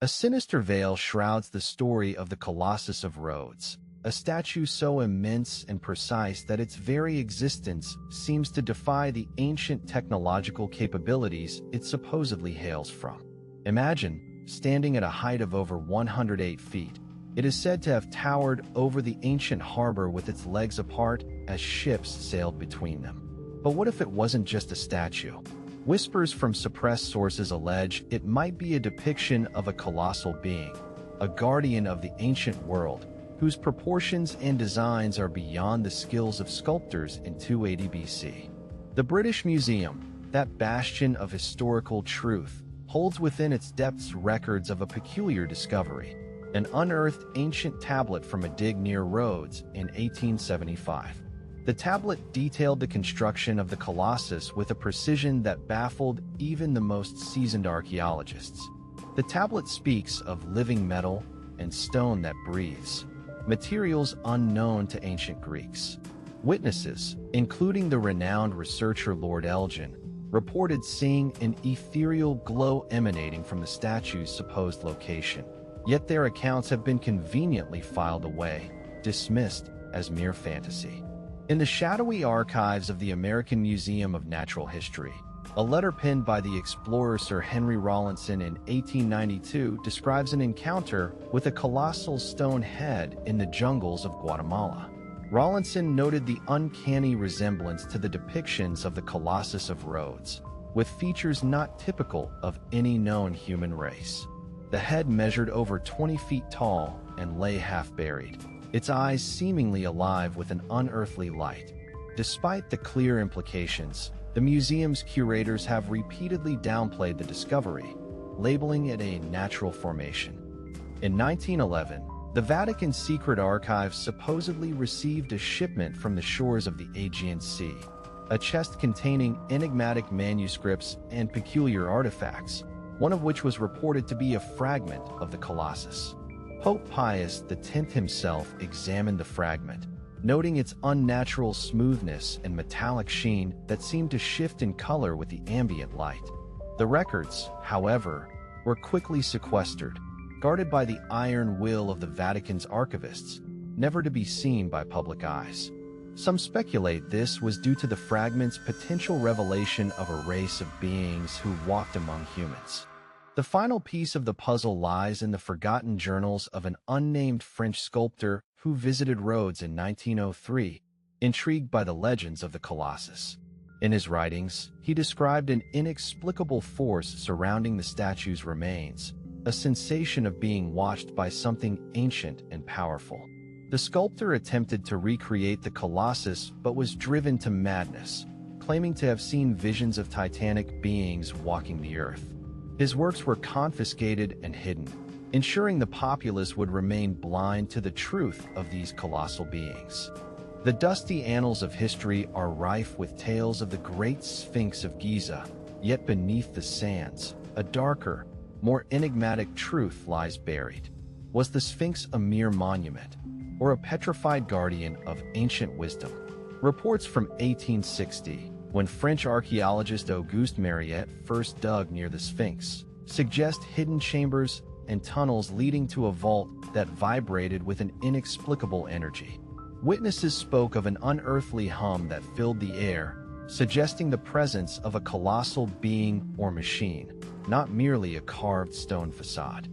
A sinister veil shrouds the story of the Colossus of Rhodes, a statue so immense and precise that its very existence seems to defy the ancient technological capabilities it supposedly hails from. Imagine, standing at a height of over 108 feet, it is said to have towered over the ancient harbor with its legs apart as ships sailed between them. But what if it wasn't just a statue? Whispers from suppressed sources allege it might be a depiction of a colossal being, a guardian of the ancient world, whose proportions and designs are beyond the skills of sculptors in 280 BC. The British Museum, that bastion of historical truth, holds within its depths records of a peculiar discovery, an unearthed ancient tablet from a dig near Rhodes in 1875. The tablet detailed the construction of the Colossus with a precision that baffled even the most seasoned archaeologists. The tablet speaks of living metal and stone that breathes, materials unknown to ancient Greeks. Witnesses, including the renowned researcher Lord Elgin, reported seeing an ethereal glow emanating from the statue's supposed location, yet their accounts have been conveniently filed away, dismissed as mere fantasy. In the shadowy archives of the American Museum of Natural History, a letter penned by the explorer Sir Henry Rawlinson in 1892 describes an encounter with a colossal stone head in the jungles of Guatemala. Rawlinson noted the uncanny resemblance to the depictions of the Colossus of Rhodes, with features not typical of any known human race. The head measured over 20 feet tall and lay half-buried, its eyes seemingly alive with an unearthly light. Despite the clear implications, the museum's curators have repeatedly downplayed the discovery, labeling it a natural formation. In 1911, the Vatican's secret archives supposedly received a shipment from the shores of the Aegean Sea, a chest containing enigmatic manuscripts and peculiar artifacts, one of which was reported to be a fragment of the Colossus. Pope Pius X himself examined the fragment, noting its unnatural smoothness and metallic sheen that seemed to shift in color with the ambient light. The records, however, were quickly sequestered, guarded by the iron will of the Vatican's archivists, never to be seen by public eyes. Some speculate this was due to the fragment's potential revelation of a race of beings who walked among humans. The final piece of the puzzle lies in the forgotten journals of an unnamed French sculptor who visited Rhodes in 1903, intrigued by the legends of the Colossus. In his writings, he described an inexplicable force surrounding the statue's remains, a sensation of being watched by something ancient and powerful. The sculptor attempted to recreate the Colossus but was driven to madness, claiming to have seen visions of titanic beings walking the earth. His works were confiscated and hidden, ensuring the populace would remain blind to the truth of these colossal beings. The dusty annals of history are rife with tales of the great Sphinx of Giza, yet beneath the sands, a darker, more enigmatic truth lies buried. Was the Sphinx a mere monument, or a petrified guardian of ancient wisdom? Reports from 1860, when French archaeologist Auguste Mariette first dug near the Sphinx, suggest hidden chambers and tunnels leading to a vault that vibrated with an inexplicable energy. Witnesses spoke of an unearthly hum that filled the air, suggesting the presence of a colossal being or machine, not merely a carved stone facade.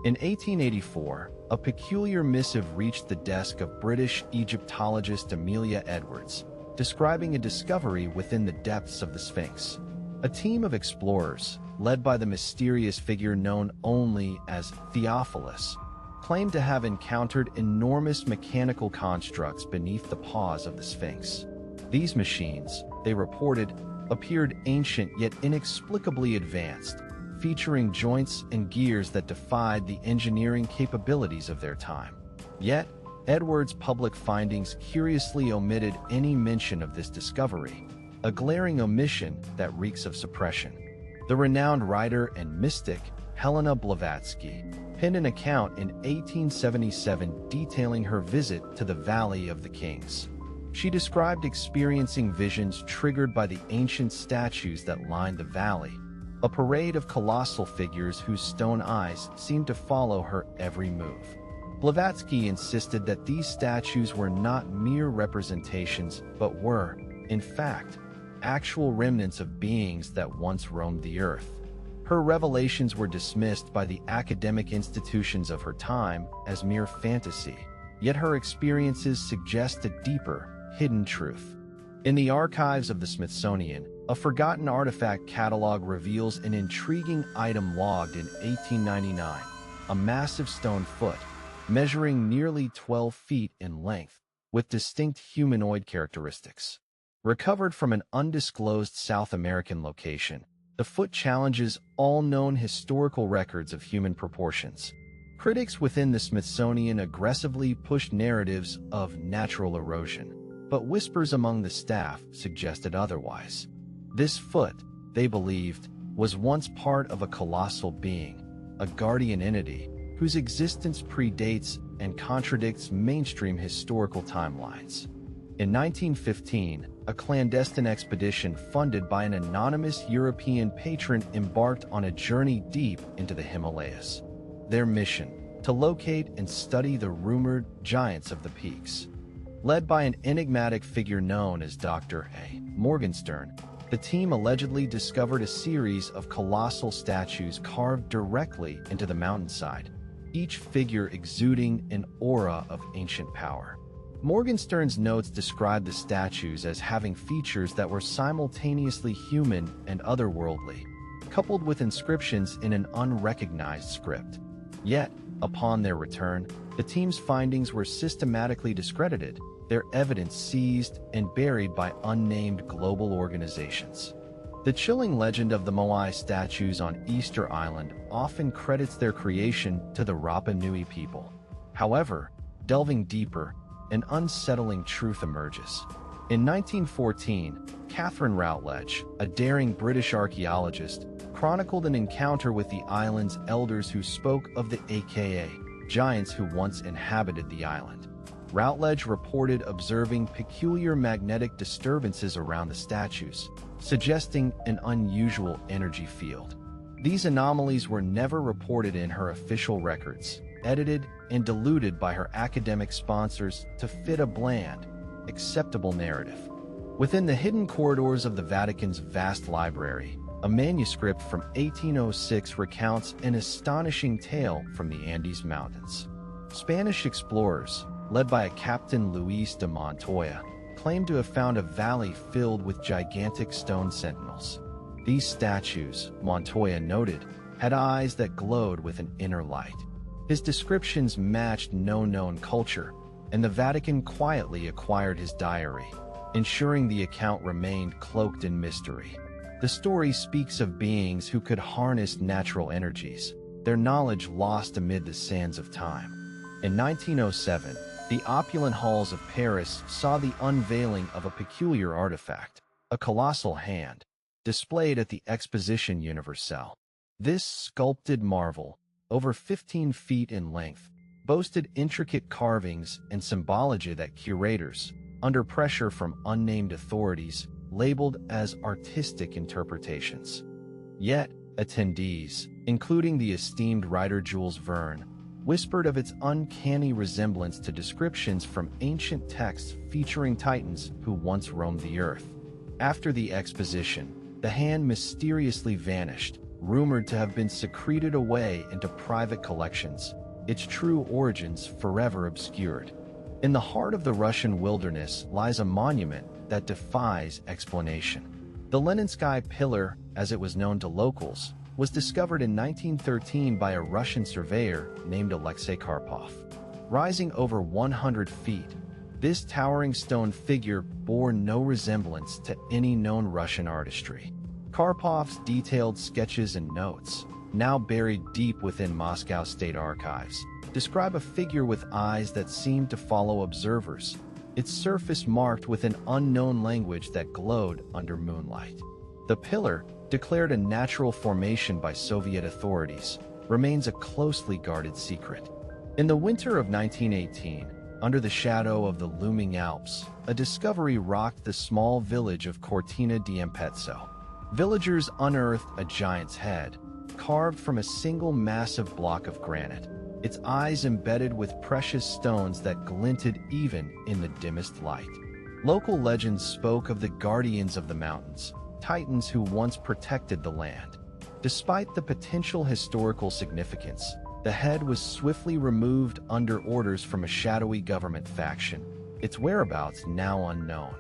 In 1884, a peculiar missive reached the desk of British Egyptologist Amelia Edwards, describing a discovery within the depths of the Sphinx. A team of explorers, led by the mysterious figure known only as Theophilus, claimed to have encountered enormous mechanical constructs beneath the paws of the Sphinx. These machines, they reported, appeared ancient yet inexplicably advanced, featuring joints and gears that defied the engineering capabilities of their time. Yet, Edwards' public findings curiously omitted any mention of this discovery, a glaring omission that reeks of suppression. The renowned writer and mystic Helena Blavatsky penned an account in 1877 detailing her visit to the Valley of the Kings. She described experiencing visions triggered by the ancient statues that lined the valley, a parade of colossal figures whose stone eyes seemed to follow her every move. Blavatsky insisted that these statues were not mere representations, but were, in fact, actual remnants of beings that once roamed the earth. Her revelations were dismissed by the academic institutions of her time as mere fantasy, yet her experiences suggest a deeper, hidden truth. In the archives of the Smithsonian, a forgotten artifact catalog reveals an intriguing item logged in 1899, a massive stone foot, measuring nearly 12 feet in length, with distinct humanoid characteristics. Recovered from an undisclosed South American location, the foot challenges all known historical records of human proportions. Critics within the Smithsonian aggressively pushed narratives of natural erosion, but whispers among the staff suggested otherwise. This foot, they believed, was once part of a colossal being, a guardian entity, whose existence predates and contradicts mainstream historical timelines. In 1915, a clandestine expedition funded by an anonymous European patron embarked on a journey deep into the Himalayas. Their mission, to locate and study the rumored giants of the peaks. Led by an enigmatic figure known as Dr. A. Morgenstern, the team allegedly discovered a series of colossal statues carved directly into the mountainside, each figure exuding an aura of ancient power. Morgenstern's notes described the statues as having features that were simultaneously human and otherworldly, coupled with inscriptions in an unrecognized script. Yet, upon their return, the team's findings were systematically discredited, their evidence seized and buried by unnamed global organizations. The chilling legend of the Moai statues on Easter Island often credits their creation to the Rapa Nui people. However, delving deeper, an unsettling truth emerges. In 1914, Catherine Routledge, a daring British archaeologist, chronicled an encounter with the island's elders who spoke of the aka giants who once inhabited the island. Routledge reported observing peculiar magnetic disturbances around the statues, suggesting an unusual energy field. These anomalies were never reported in her official records, edited and diluted by her academic sponsors to fit a bland, acceptable narrative. Within the hidden corridors of the Vatican's vast library, a manuscript from 1806 recounts an astonishing tale from the Andes Mountains. Spanish explorers, led by a Captain Luis de Montoya, claimed to have found a valley filled with gigantic stone sentinels. These statues, Montoya noted, had eyes that glowed with an inner light. His descriptions matched no known culture, and the Vatican quietly acquired his diary, ensuring the account remained cloaked in mystery. The story speaks of beings who could harness natural energies, their knowledge lost amid the sands of time. In 1907, the opulent halls of Paris saw the unveiling of a peculiar artifact, a colossal hand, displayed at the Exposition Universelle. This sculpted marvel, over 15 feet in length, boasted intricate carvings and symbology that curators, under pressure from unnamed authorities, labeled as artistic interpretations. Yet, attendees, including the esteemed writer Jules Verne, whispered of its uncanny resemblance to descriptions from ancient texts featuring titans who once roamed the earth. After the exposition, the hand mysteriously vanished, rumored to have been secreted away into private collections, its true origins forever obscured. In the heart of the Russian wilderness lies a monument that defies explanation. The Leninsky Pillar, as it was known to locals, was discovered in 1913 by a Russian surveyor named Alexei Karpov. Rising over 100 feet, this towering stone figure bore no resemblance to any known Russian artistry. Karpov's detailed sketches and notes, now buried deep within Moscow State Archives, describe a figure with eyes that seemed to follow observers, its surface marked with an unknown language that glowed under moonlight. The pillar, declared a natural formation by Soviet authorities, remains a closely guarded secret. In the winter of 1918, under the shadow of the looming Alps, a discovery rocked the small village of Cortina d'Ampezzo. Villagers unearthed a giant's head, carved from a single massive block of granite, its eyes embedded with precious stones that glinted even in the dimmest light. Local legends spoke of the guardians of the mountains, titans who once protected the land. Despite the potential historical significance, the head was swiftly removed under orders from a shadowy government faction, its whereabouts now unknown.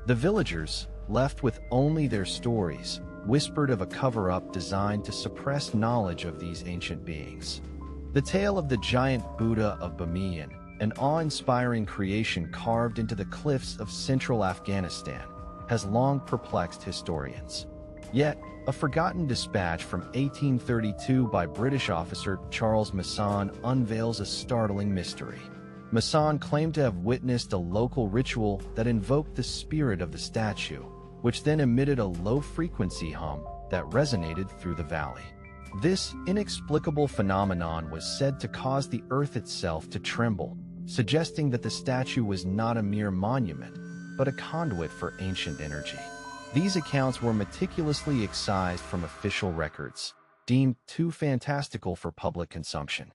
The villagers, left with only their stories, whispered of a cover-up designed to suppress knowledge of these ancient beings. The tale of the giant Buddha of Bamiyan, an awe-inspiring creation carved into the cliffs of central Afghanistan, has long perplexed historians. Yet, a forgotten dispatch from 1832 by British officer Charles Masson unveils a startling mystery. Masson claimed to have witnessed a local ritual that invoked the spirit of the statue, which then emitted a low-frequency hum that resonated through the valley. This inexplicable phenomenon was said to cause the earth itself to tremble, suggesting that the statue was not a mere monument, but a conduit for ancient energy. These accounts were meticulously excised from official records, deemed too fantastical for public consumption.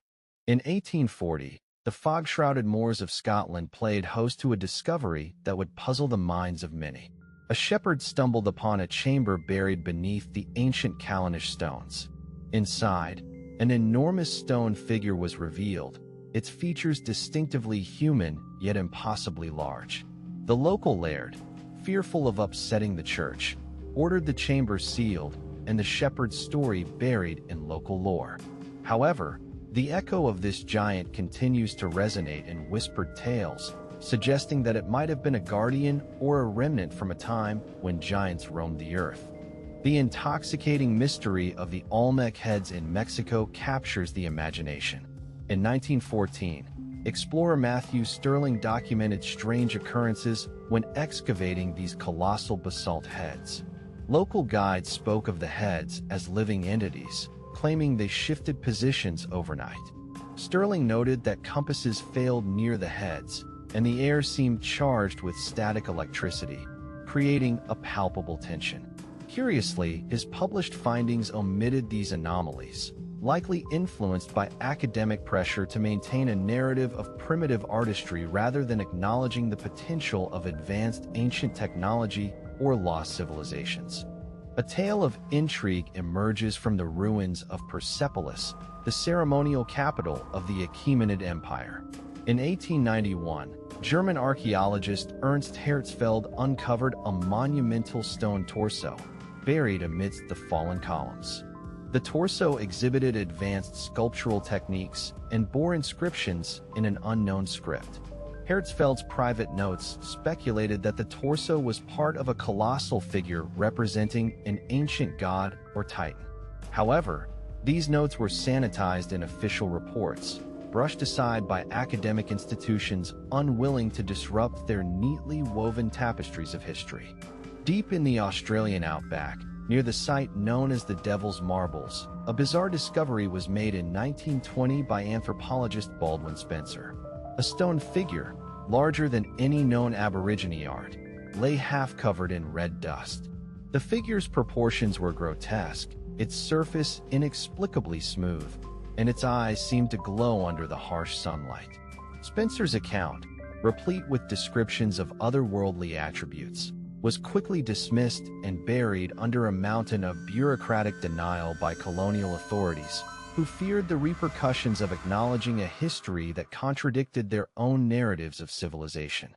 In 1840, the fog-shrouded moors of Scotland played host to a discovery that would puzzle the minds of many. A shepherd stumbled upon a chamber buried beneath the ancient Callanish stones. Inside, an enormous stone figure was revealed, its features distinctively human yet impossibly large. The local laird, fearful of upsetting the church, ordered the chamber sealed and the shepherd's story buried in local lore. However, the echo of this giant continues to resonate in whispered tales, suggesting that it might have been a guardian or a remnant from a time when giants roamed the earth. The intoxicating mystery of the Olmec heads in Mexico captures the imagination. In 1914, explorer Matthew Stirling documented strange occurrences when excavating these colossal basalt heads. Local guides spoke of the heads as living entities, claiming they shifted positions overnight. Stirling noted that compasses failed near the heads, and the air seemed charged with static electricity, creating a palpable tension. Curiously, his published findings omitted these anomalies, likely influenced by academic pressure to maintain a narrative of primitive artistry rather than acknowledging the potential of advanced ancient technology or lost civilizations. A tale of intrigue emerges from the ruins of Persepolis, the ceremonial capital of the Achaemenid Empire. In 1891, German archaeologist Ernst Herzfeld uncovered a monumental stone torso, buried amidst the fallen columns. The torso exhibited advanced sculptural techniques and bore inscriptions in an unknown script. Herzfeld's private notes speculated that the torso was part of a colossal figure representing an ancient god or titan. However, these notes were sanitized in official reports, brushed aside by academic institutions unwilling to disrupt their neatly woven tapestries of history. Deep in the Australian outback, near the site known as the Devil's Marbles, a bizarre discovery was made in 1920 by anthropologist Baldwin Spencer. A stone figure, larger than any known Aborigine art, lay half-covered in red dust. The figure's proportions were grotesque, its surface inexplicably smooth, and its eyes seemed to glow under the harsh sunlight. Spencer's account, replete with descriptions of otherworldly attributes, was quickly dismissed and buried under a mountain of bureaucratic denial by colonial authorities, who feared the repercussions of acknowledging a history that contradicted their own narratives of civilization.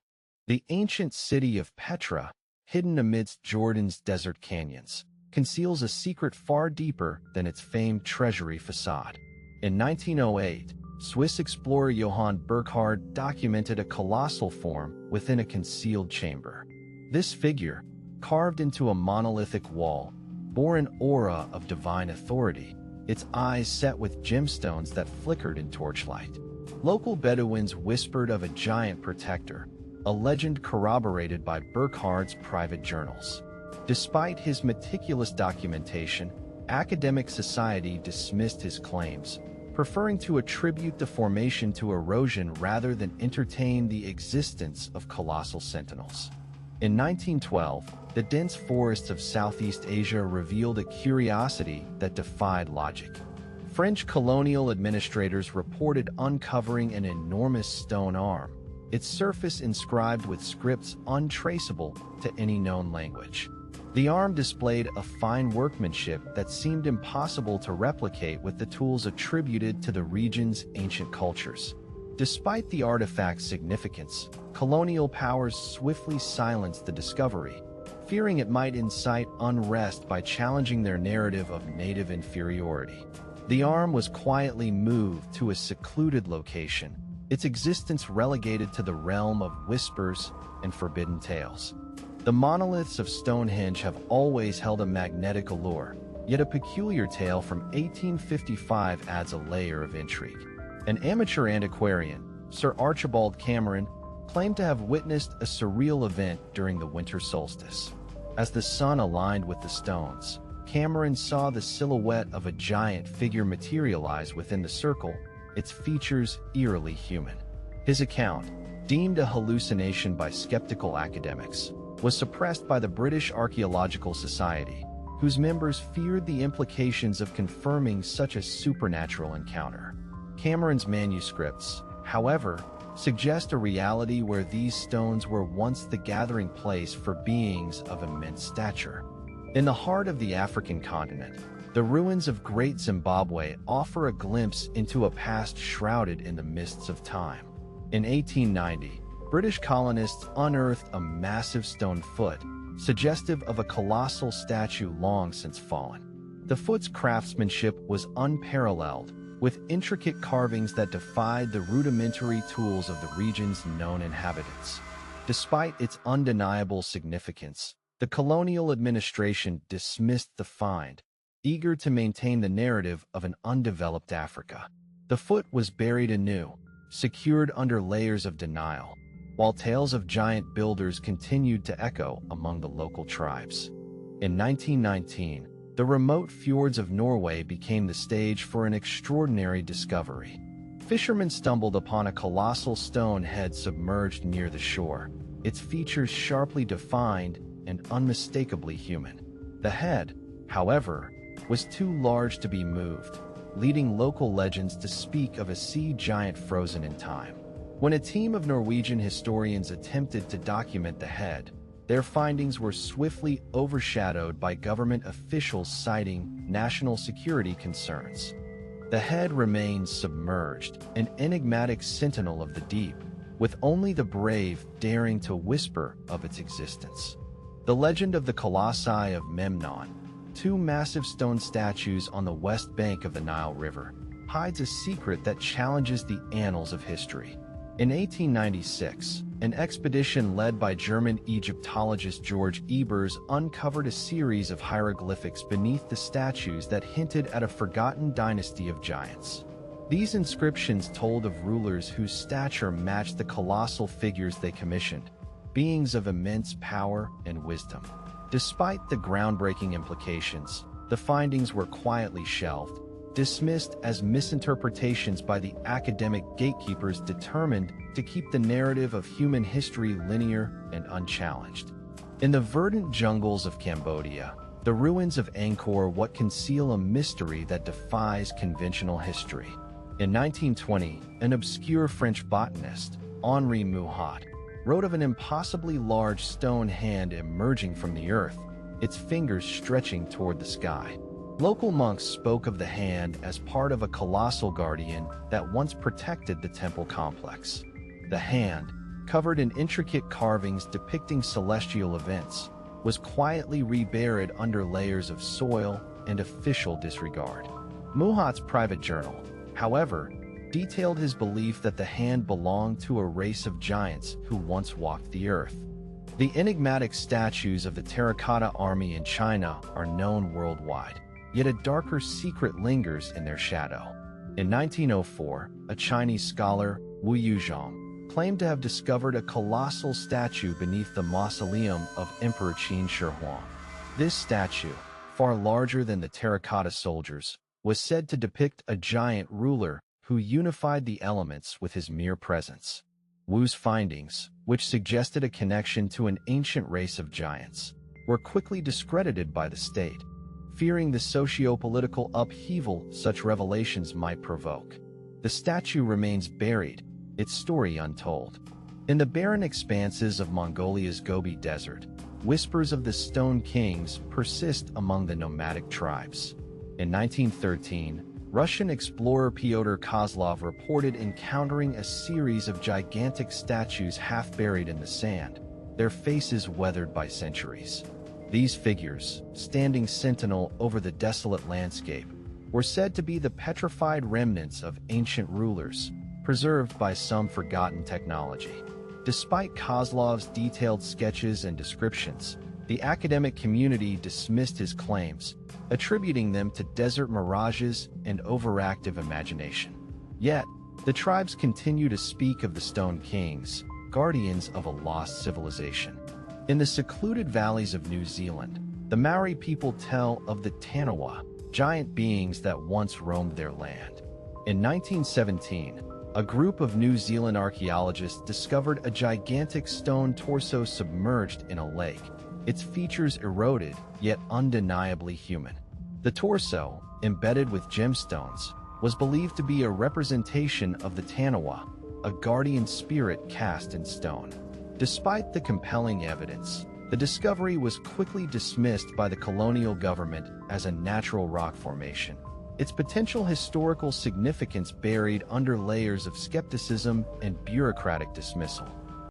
The ancient city of Petra, hidden amidst Jordan's desert canyons, conceals a secret far deeper than its famed treasury facade. In 1908, Swiss explorer Johann Burckhardt documented a colossal form within a concealed chamber. This figure, carved into a monolithic wall, bore an aura of divine authority, its eyes set with gemstones that flickered in torchlight. Local Bedouins whispered of a giant protector, a legend corroborated by Burckhardt's private journals. Despite his meticulous documentation, academic society dismissed his claims, preferring to attribute the formation to erosion rather than entertain the existence of colossal sentinels. In 1912, the dense forests of Southeast Asia revealed a curiosity that defied logic. French colonial administrators reported uncovering an enormous stone arm, its surface inscribed with scripts untraceable to any known language. The arm displayed a fine workmanship that seemed impossible to replicate with the tools attributed to the region's ancient cultures. Despite the artifact's significance, colonial powers swiftly silenced the discovery, fearing it might incite unrest by challenging their narrative of native inferiority. The arm was quietly moved to a secluded location, its existence relegated to the realm of whispers and forbidden tales. The monoliths of Stonehenge have always held a magnetic allure, yet a peculiar tale from 1855 adds a layer of intrigue. An amateur antiquarian, Sir Archibald Cameron, claimed to have witnessed a surreal event during the winter solstice. As the sun aligned with the stones, Cameron saw the silhouette of a giant figure materialize within the circle, its features eerily human. His account, deemed a hallucination by skeptical academics, was suppressed by the British Archaeological Society, whose members feared the implications of confirming such a supernatural encounter. Cameron's manuscripts, however, suggest a reality where these stones were once the gathering place for beings of immense stature. In the heart of the African continent, the ruins of Great Zimbabwe offer a glimpse into a past shrouded in the mists of time. In 1890, British colonists unearthed a massive stone foot, suggestive of a colossal statue long since fallen. The foot's craftsmanship was unparalleled, with intricate carvings that defied the rudimentary tools of the region's known inhabitants. Despite its undeniable significance, the colonial administration dismissed the find, eager to maintain the narrative of an undeveloped Africa. The foot was buried anew, secured under layers of denial, while tales of giant builders continued to echo among the local tribes. In 1919, the remote fjords of Norway became the stage for an extraordinary discovery. Fishermen stumbled upon a colossal stone head submerged near the shore, its features sharply defined and unmistakably human. The head, however, was too large to be moved, leading local legends to speak of a sea giant frozen in time. When a team of Norwegian historians attempted to document the head, their findings were swiftly overshadowed by government officials citing national security concerns. The head remains submerged, an enigmatic sentinel of the deep, with only the brave daring to whisper of its existence. The legend of the Colossi of Memnon, two massive stone statues on the west bank of the Nile River, hides a secret that challenges the annals of history. In 1896, an expedition led by German Egyptologist George Ebers uncovered a series of hieroglyphics beneath the statues that hinted at a forgotten dynasty of giants. These inscriptions told of rulers whose stature matched the colossal figures they commissioned, beings of immense power and wisdom. Despite the groundbreaking implications, the findings were quietly shelved, dismissed as misinterpretations by the academic gatekeepers determined to keep the narrative of human history linear and unchallenged. In the verdant jungles of Cambodia, the ruins of Angkor Wat conceal a mystery that defies conventional history. In 1920, an obscure French botanist, Henri Mouhot, wrote of an impossibly large stone hand emerging from the earth, its fingers stretching toward the sky. Local monks spoke of the hand as part of a colossal guardian that once protected the temple complex. The hand, covered in intricate carvings depicting celestial events, was quietly reburied under layers of soil and official disregard. Mouhot's private journal, however, detailed his belief that the hand belonged to a race of giants who once walked the earth. The enigmatic statues of the Terracotta Army in China are known worldwide, yet a darker secret lingers in their shadow. In 1904, a Chinese scholar, Wu Yuzhong, claimed to have discovered a colossal statue beneath the mausoleum of Emperor Qin Shi Huang. This statue, far larger than the terracotta soldiers, was said to depict a giant ruler who unified the elements with his mere presence. Wu's findings, which suggested a connection to an ancient race of giants, were quickly discredited by the state, fearing the socio-political upheaval such revelations might provoke. The statue remains buried, its story untold. In the barren expanses of Mongolia's Gobi Desert, whispers of the Stone Kings persist among the nomadic tribes. In 1913, Russian explorer Pyotr Kozlov reported encountering a series of gigantic statues half buried in the sand, their faces weathered by centuries. These figures, standing sentinel over the desolate landscape, were said to be the petrified remnants of ancient rulers, preserved by some forgotten technology. Despite Kozlov's detailed sketches and descriptions, the academic community dismissed his claims, attributing them to desert mirages and overactive imagination. Yet, the tribes continue to speak of the Stone Kings, guardians of a lost civilization. In the secluded valleys of New Zealand, the Maori people tell of the Tanawa, giant beings that once roamed their land. In 1917, a group of New Zealand archaeologists discovered a gigantic stone torso submerged in a lake, its features eroded, yet undeniably human. The torso, embedded with gemstones, was believed to be a representation of the Tanawa, a guardian spirit cast in stone. Despite the compelling evidence, the discovery was quickly dismissed by the colonial government as a natural rock formation, its potential historical significance buried under layers of skepticism and bureaucratic dismissal.